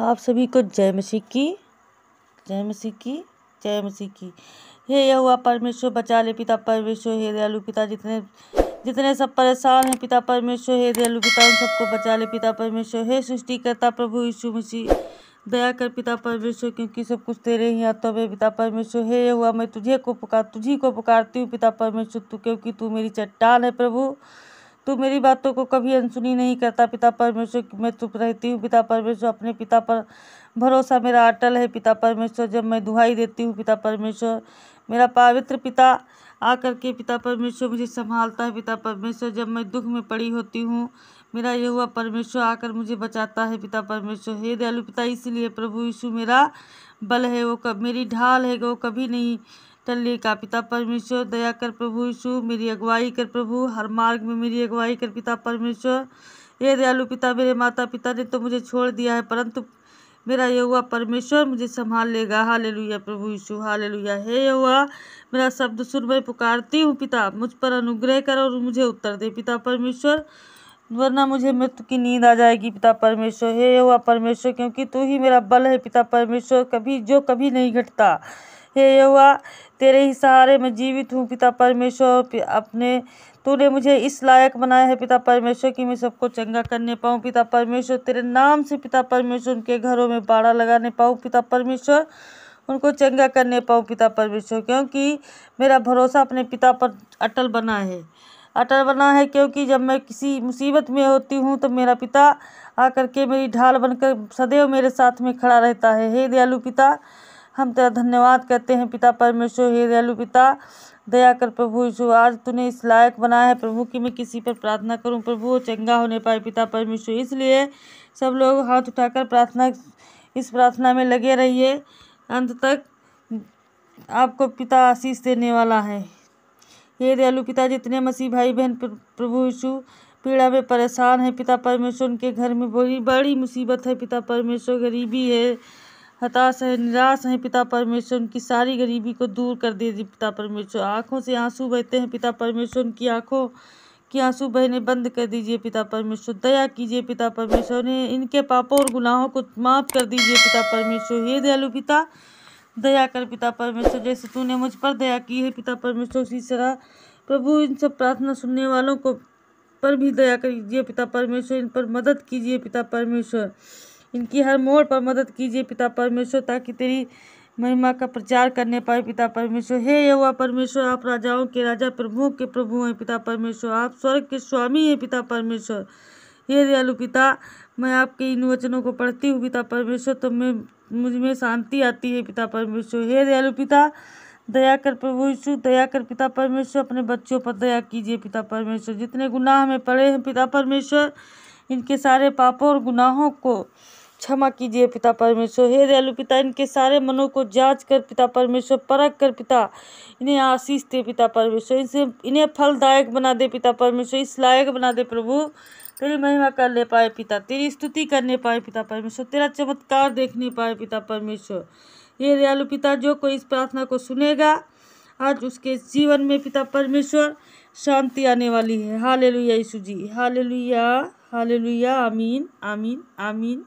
आप सभी को जय मसीह की, जय मसीह की, जय मसीह की। हे यहोवा परमेश्वर, बचा ले पिता परमेश्वर। हे दयालु पिता, जितने जितने सब परेशान हैं पिता परमेश्वर, हे दयालु पिता, उन सबको बचा ले पिता परमेश्वर। हे सृष्टिकर्ता प्रभु यीशु मसीह, दया कर पिता परमेश्वर, क्योंकि सब कुछ तेरे ही हाथों में पिता परमेश्वर। हे यहोवा, मैं तुझी को पुकारती हूँ पिता परमेश्वर, क्योंकि तू मेरी चट्टान है प्रभु। तू मेरी बातों को कभी अनसुनी नहीं करता पिता परमेश्वर। मैं चुप रहती हूँ पिता परमेश्वर, अपने पिता पर भरोसा मेरा अटल है पिता परमेश्वर। जब मैं दुहाई देती हूँ पिता परमेश्वर, मेरा पवित्र पिता आकर के पिता परमेश्वर मुझे संभालता है पिता परमेश्वर। जब मैं दुख में पड़ी होती हूँ, मेरा यहोवा परमेश्वर आकर मुझे बचाता है पिता परमेश्वर। हे दयालु पिता, इसीलिए प्रभु यीशु मेरा बल है, वो मेरी ढाल है, वो कभी नहीं टलने का पिता परमेश्वर। दया कर प्रभु यीशु, मेरी अगुवाई कर प्रभु, हर मार्ग में मेरी अगुवाई कर पिता परमेश्वर। हे दयालु पिता, मेरे माता पिता ने तो मुझे छोड़ दिया है, परंतु मेरा यहोवा परमेश्वर मुझे संभाल लेगा। हालेलुया प्रभु यीशु, हालेलुया। हे यहोवा, मेरा शब्द सुन, मैं पुकारती हूँ पिता, मुझ पर अनुग्रह कर और मुझे उत्तर दे पिता परमेश्वर, वरना मुझे मृत्यु की नींद आ जाएगी पिता परमेश्वर। हे यहोवा परमेश्वर, क्योंकि तू ही मेरा बल है पिता परमेश्वर, कभी नहीं घटता। हे यहोवा, तेरे ही सहारे मैं जीवित हूँ पिता परमेश्वर। अपने तूने मुझे इस लायक बनाया है पिता परमेश्वर कि मैं सबको चंगा करने पाऊँ पिता परमेश्वर। तेरे नाम से पिता परमेश्वर उनके घरों में बाड़ा लगाने पाऊँ पिता परमेश्वर, उनको चंगा करने पाऊँ पिता परमेश्वर, क्योंकि मेरा भरोसा अपने पिता पर अटल बना है। क्योंकि जब मैं किसी मुसीबत में होती हूँ तो मेरा पिता आकर के मेरी ढाल बनकर सदैव मेरे साथ में खड़ा रहता है। हे दयालु पिता, हम तेरा धन्यवाद करते हैं पिता परमेश्वर। हे दयालु पिता, दया कर प्रभु यीशु, आज तूने इस लायक बनाया है प्रभु कि मैं किसी पर प्रार्थना करूं प्रभु, वो चंगा होने पाए पिता परमेश्वर। इसलिए सब लोग हाथ उठाकर इस प्रार्थना में लगे रहिए, अंत तक आपको पिता आशीष देने वाला है। हे दयालु पिता, जितने मसीह भाई बहन प्रभु यीशु पीड़ा में परेशान है पिता परमेश्वर, उनके घर में बड़ी मुसीबत है पिता परमेश्वर, गरीबी है, हताश है, निराश है पिता परमेश्वर, उनकी सारी गरीबी को दूर कर दीजिए पिता परमेश्वर। आंखों से आंसू बहते हैं पिता परमेश्वर, उनकी आंखों की आंसू बहने बंद कर दीजिए पिता परमेश्वर। दया कीजिए पिता परमेश्वर, ने इनके पापों और गुनाहों को माफ़ कर दीजिए पिता परमेश्वर। हे दयालु पिता, दया कर पिता परमेश्वर, जैसे तूने मुझ पर दया की है पिता परमेश्वर, उसी तरह प्रभु इन सब प्रार्थना सुनने वालों को पर भी दया कीजिए पिता परमेश्वर। इन पर मदद कीजिए पिता परमेश्वर, इनकी हर मोड़ पर मदद कीजिए पिता परमेश्वर, ताकि तेरी महिमा का प्रचार करने पाए पिता परमेश्वर। हे यहोवा परमेश्वर, आप राजाओं के राजा, प्रभुओं के प्रभु हैं पिता परमेश्वर, आप स्वर्ग के स्वामी हैं पिता परमेश्वर। हे दयालु पिता, मैं आपके इन वचनों को पढ़ती हूँ पिता परमेश्वर, तो मुझ में शांति आती है पिता परमेश्वर। हे दयालु पिता, दया कर प्रभु यीशु, दया कर पिता परमेश्वर, अपने बच्चों पर दया कीजिए पिता परमेश्वर। जितने गुनाह में पड़े हैं पिता परमेश्वर, इनके सारे पापों और गुनाहों को क्षमा कीजिए पिता परमेश्वर। हे दयालु पिता, इनके सारे मनों को जांच कर पिता परमेश्वर, परख कर पिता इन्हें आशीष दे पिता परमेश्वर, इन्हें फलदायक बना दे पिता परमेश्वर, इस लायक बना दे प्रभु, तेरी महिमा कर ले पाए पिता, तेरी स्तुति करने पाए पिता परमेश्वर, तेरा चमत्कार देखने पाए पिता परमेश्वर। ये दयालु पिता, जो कोई इस प्रार्थना को सुनेगा, आज उसके जीवन में पिता परमेश्वर शांति आने वाली है। हालेलुया यीशु जी, हालेलुया, हालेलुया, आमीन, आमीन, आमीन।